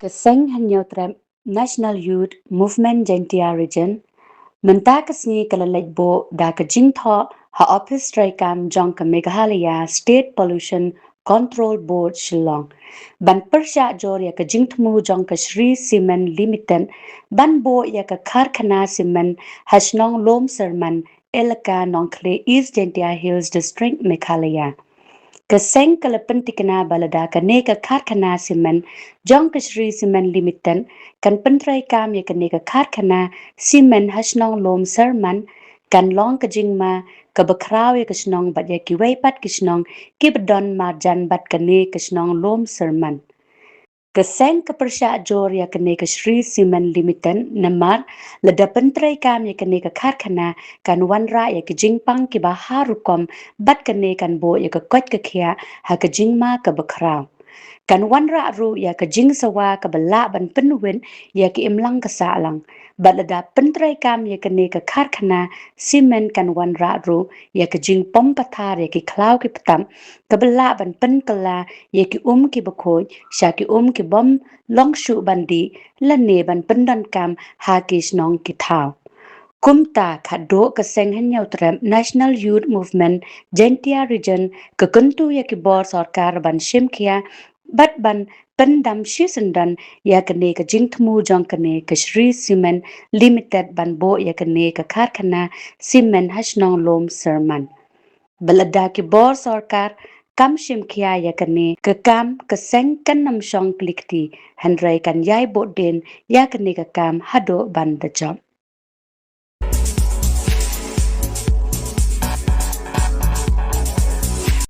Kaseng Hanyotrem National Youth Movement Gentia Region Mentakasni Kalalekbo Daka Jingtho Ha Office Traikam Jonka Meghalaya State Pollution Control Board Shillong Ban Persha Jor Yaka Jingtmu Jonka Shri Cement Limited Ban Bo Yaka Karkhana Cement Hashnong Lom Serman Elaka Nonkle East Gentia Hills District Meghalaya Kaseng kalapentikana balada kaneka karkhana simen Jonkashri Cement Limited kan pentrai kam ya kaneka karkhana simen hasnong lom serman kan long kajingma kabakraw ya kasnong bat ya kiwaipat kasnong kibdon marjan bat kane kasnong lom serman Kaseng kepersya jor ya kaneka Shri Cement Limited namar lada pentrai kam ya kaneka karkhana kan wanra ya kijingpang kiba harukom bat kane kan bo ya kot kekia ha kijingma kabakraw kan wanra ru ya kijing sawa kabala ban penuwin ya ki imlang kasalang bat lada pentrai kam ya kaneka karkhana simen kan wanra ru ya kijing pom pathar ya ki klaw ki patam kabala ban pen kala ya ki ki bakhoi sha ki ki bom long shu bandi lane ban pendan kam ha ki snong ki thao Kumta khado kaseng hanyau trem National Youth Movement Gentia Region kekentu ya ki bor sarkar ban shimkia bat ban pendam shisendan ya kene ke jingtmu jong kene ke Shri Cement Limited ban bo ya kene ke karkhana cement hasnong lom serman belada ki bor sarkar kam shimkia ya kene ke kam keseng kanam shong klikti handrai kan yai bo den ya kene ke kam hado ban the job